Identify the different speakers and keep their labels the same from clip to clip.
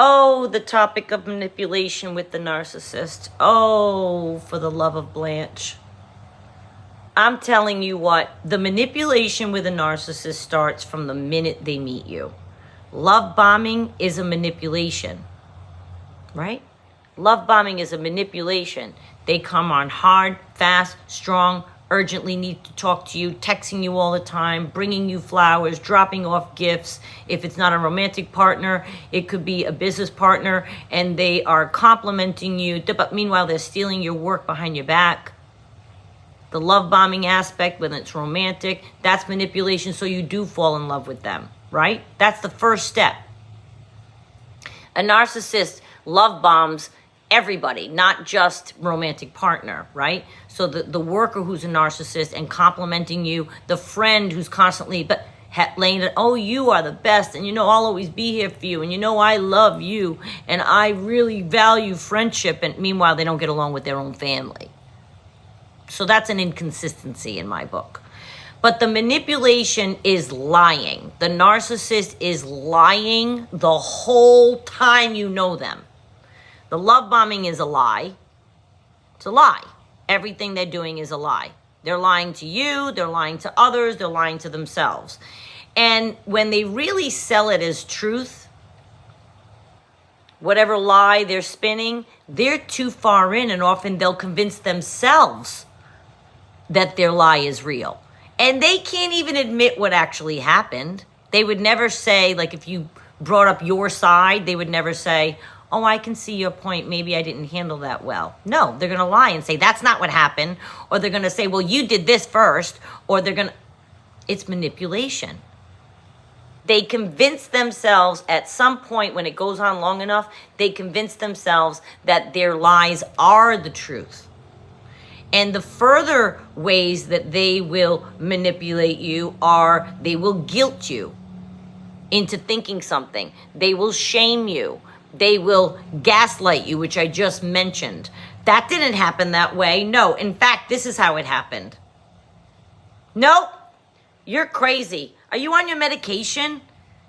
Speaker 1: Oh, the topic of manipulation with the narcissist. Oh, for the love of Blanche. I'm telling you what, the manipulation with a narcissist starts from the minute they meet you. Love bombing is a manipulation, right? Love bombing is a manipulation. They come on hard, fast, strong, urgently need to talk to you, texting you all the time, bringing you flowers, dropping off gifts. If it's not a romantic partner, it could be a business partner, and they are complimenting you, but meanwhile they're stealing your work behind your back. The love bombing aspect, when it's romantic, that's manipulation, so you do fall in love with them, right? That's the first step. A narcissist love bombs everybody, not just romantic partner, right? So the worker who's a narcissist and complimenting you, the friend who's constantly laying it, oh, you are the best, and I'll always be here for you, and I love you, and I really value friendship, and meanwhile they don't get along with their own family. So that's an inconsistency in my book. But the manipulation is lying. The narcissist is lying the whole time you know them. The love bombing is a lie. It's a lie. Everything they're doing is a lie. They're lying to you, they're lying to others, they're lying to themselves. And when they really sell it as truth, whatever lie they're spinning, they're too far in, and often they'll convince themselves that their lie is real. And they can't even admit what actually happened. They would never say, like if you brought up your side, they would never say, oh, I can see your point. Maybe I didn't handle that well. No, they're going to lie and say, that's not what happened. Or they're going to say, well, you did this first. Or it's manipulation. They convince themselves at some point, when it goes on long enough, they convince themselves that their lies are the truth. And the further ways that they will manipulate you are they will guilt you into thinking something. They will shame you. They will gaslight you, which I just mentioned. That didn't happen that way. No, in fact, this is how it happened. Nope, you're crazy. Are you on your medication?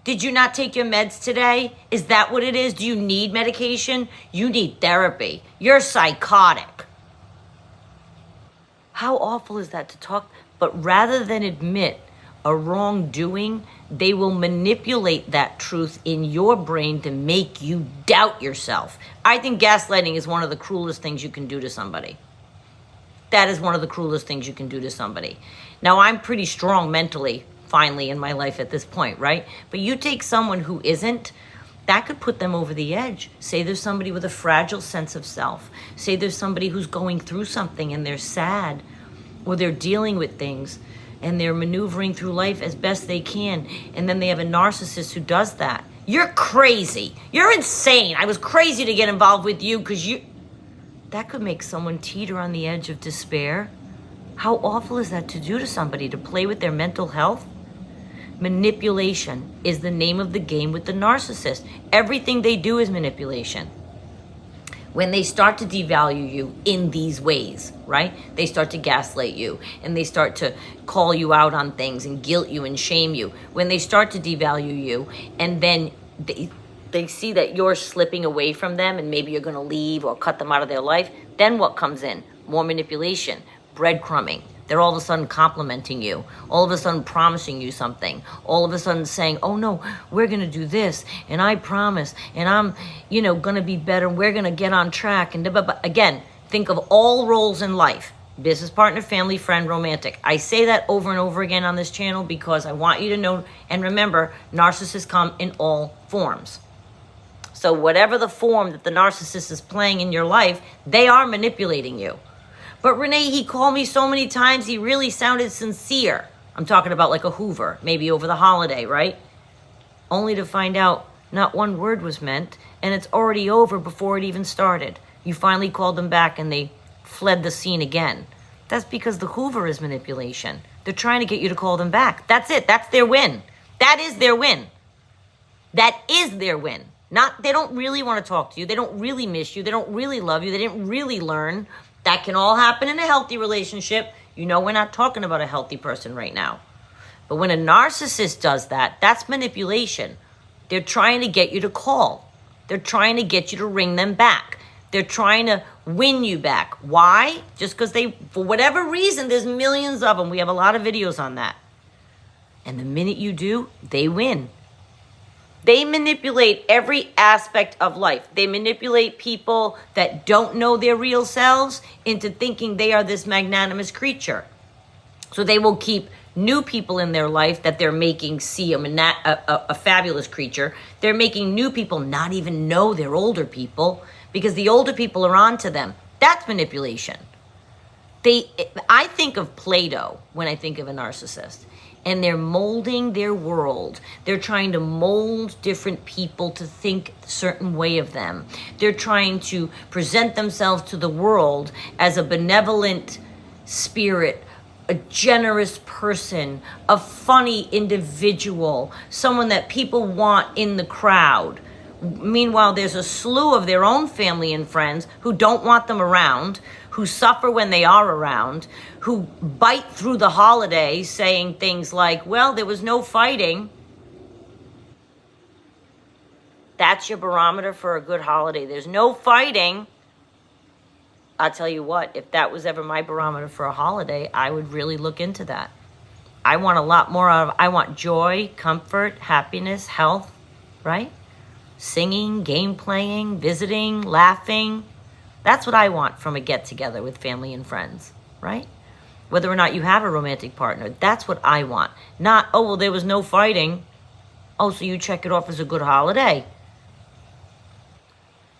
Speaker 1: Did you not take your meds today? Is that what it is? Do you need medication? You need therapy. You're psychotic. How awful is that to talk? But rather than admit a wrongdoing, they will manipulate that truth in your brain to make you doubt yourself. I think gaslighting is one of the cruelest things you can do to somebody. That is one of the cruelest things you can do to somebody. Now, I'm pretty strong mentally, finally, in my life at this point, right? But you take someone who isn't, that could put them over the edge. Say there's somebody with a fragile sense of self. Say there's somebody who's going through something and they're sad, or they're dealing with things and they're maneuvering through life as best they can, and then they have a narcissist who does that. You're crazy. You're insane. I was crazy to get involved with you because that could make someone teeter on the edge of despair. How awful is that to do to somebody, to play with their mental health? Manipulation is the name of the game with the narcissist. Everything they do is manipulation. When they start to devalue you in these ways, right? They start to gaslight you, and they start to call you out on things and guilt you and shame you. When they start to devalue you, and then they see that you're slipping away from them and maybe you're going to leave or cut them out of their life, then what comes in? More manipulation, breadcrumbing. They're all of a sudden complimenting you, all of a sudden promising you something, all of a sudden saying, oh no, we're going to do this, and I promise, and I'm, going to be better, we're going to get on track. And again, think of all roles in life: business partner, family, friend, romantic. I say that over and over again on this channel because I want you to know and remember, narcissists come in all forms. So whatever the form that the narcissist is playing in your life, they are manipulating you. But Renee, he called me so many times, he really sounded sincere. I'm talking about like a Hoover, maybe over the holiday, right? Only to find out not one word was meant, and it's already over before it even started. You finally called them back and they fled the scene again. That's because the Hoover is manipulation. They're trying to get you to call them back. That's it. That's their win. That is their win. That is their win. They don't really want to talk to you. They don't really miss you. They don't really love you. They didn't really learn. That can all happen in a healthy relationship. We're not talking about a healthy person right now. But when a narcissist does that, that's manipulation. They're trying to get you to call. They're trying to get you to ring them back. They're trying to win you back. Why? Just because they, for whatever reason, there's millions of them. We have a lot of videos on that. And the minute you do, they win. They manipulate every aspect of life. They manipulate people that don't know their real selves into thinking they are this magnanimous creature. So they will keep new people in their life that they're making see a fabulous creature. They're making new people not even know they're older people because the older people are on to them. That's manipulation. I think of Play-Doh when I think of a narcissist. And they're molding their world. They're trying to mold different people to think a certain way of them. They're trying to present themselves to the world as a benevolent spirit, a generous person, a funny individual, someone that people want in the crowd. Meanwhile, there's a slew of their own family and friends who don't want them around, who suffer when they are around, who bite through the holidays saying things like, well, there was no fighting. That's your barometer for a good holiday. There's no fighting. I'll tell you what, if that was ever my barometer for a holiday, I would really look into that. I want a lot more of, I want joy, comfort, happiness, health, right? Singing, game playing, visiting, laughing. That's what I want from a get-together with family and friends, right? Whether or not you have a romantic partner, that's what I want. Not, oh, well, there was no fighting. Oh, so you check it off as a good holiday.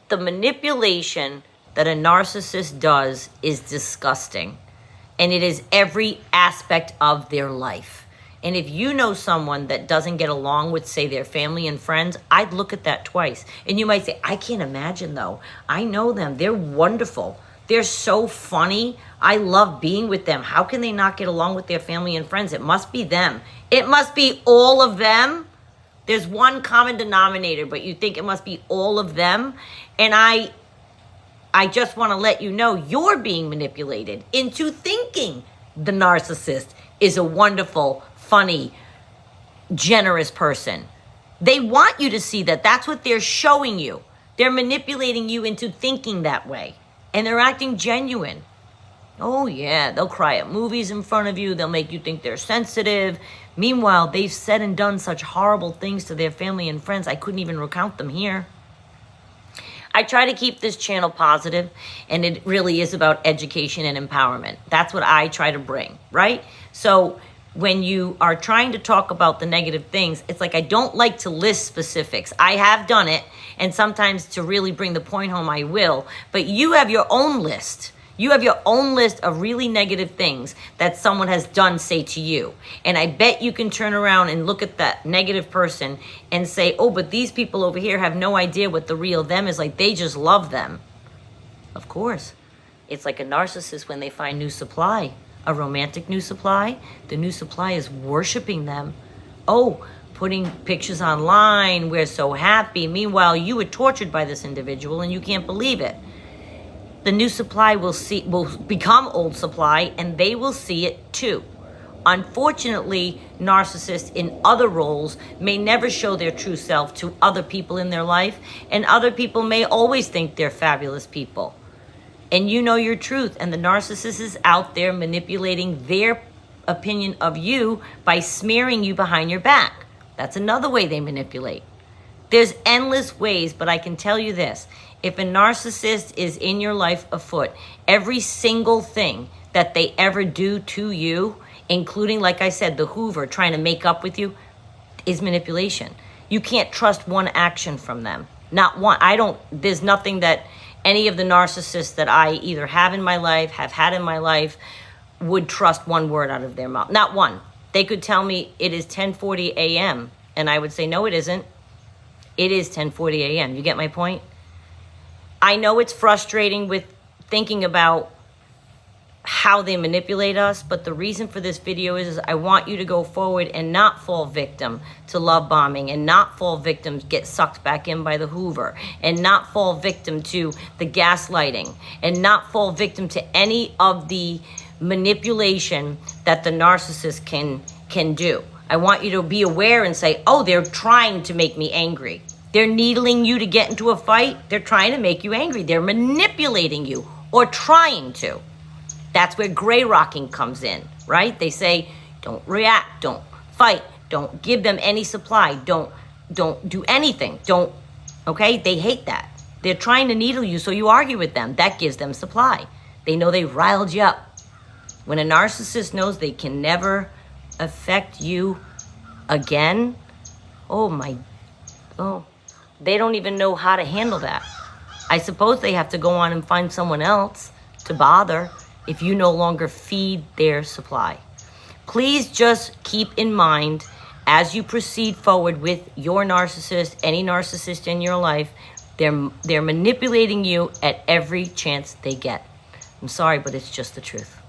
Speaker 1: The manipulation that a narcissist does is disgusting. And it is every aspect of their life. And if you know someone that doesn't get along with, say, their family and friends, I'd look at that twice. And you might say, I can't imagine, though. I know them. They're wonderful. They're so funny. I love being with them. How can they not get along with their family and friends? It must be them. It must be all of them. There's one common denominator, but you think it must be all of them. And I just want to let you know you're being manipulated into thinking the narcissist is a wonderful, funny, generous person. They want you to see that. That's what they're showing you. They're manipulating you into thinking that way. And they're acting genuine. Oh, yeah, they'll cry at movies in front of you. They'll make you think they're sensitive. Meanwhile, they've said and done such horrible things to their family and friends. I couldn't even recount them here. I try to keep this channel positive, and it really is about education and empowerment. That's what I try to bring, right? So when you are trying to talk about the negative things, it's like I don't like to list specifics. I have done it, and sometimes to really bring the point home, I will. But you have your own list. You have your own list of really negative things that someone has done, say, to you. And I bet you can turn around and look at that negative person and say, oh, but these people over here have no idea what the real them is like. They just love them. Of course. It's like a narcissist when they find new supply, a romantic new supply. The new supply is worshiping them. Oh, putting pictures online. We're so happy. Meanwhile, you were tortured by this individual and you can't believe it. The new supply will become old supply, and they will see it too. Unfortunately, narcissists in other roles may never show their true self to other people in their life, and other people may always think they're fabulous people. And you know your truth, and the narcissist is out there manipulating their opinion of you by smearing you behind your back. That's another way they manipulate. There's endless ways, but I can tell you this. If a narcissist is in your life afoot, every single thing that they ever do to you, including, like I said, the Hoover trying to make up with you, is manipulation. You can't trust one action from them. Not one. There's nothing that any of the narcissists that I either have in my life, have had in my life, would trust one word out of their mouth. Not one. They could tell me it is 10:40 a.m. and I would say, no, it isn't. It is 10:40 a.m. You get my point? I know it's frustrating with thinking about how they manipulate us, but the reason for this video is I want you to go forward and not fall victim to love bombing, and not fall victim, get sucked back in by the Hoover, and not fall victim to the gaslighting, and not fall victim to any of the manipulation that the narcissist can do. I want you to be aware and say, oh, they're trying to make me angry. They're needling you to get into a fight. They're trying to make you angry. They're manipulating you or trying to. That's where gray rocking comes in, right? They say, don't react, don't fight, don't give them any supply, don't do anything, okay? They hate that. They're trying to needle you, so you argue with them. That gives them supply. They know they riled you up. When a narcissist knows they can never affect you again, they don't even know how to handle that. I suppose they have to go on and find someone else to bother if you no longer feed their supply. Please just keep in mind as you proceed forward with your narcissist, any narcissist in your life, they're manipulating you at every chance they get. I'm sorry, but it's just the truth.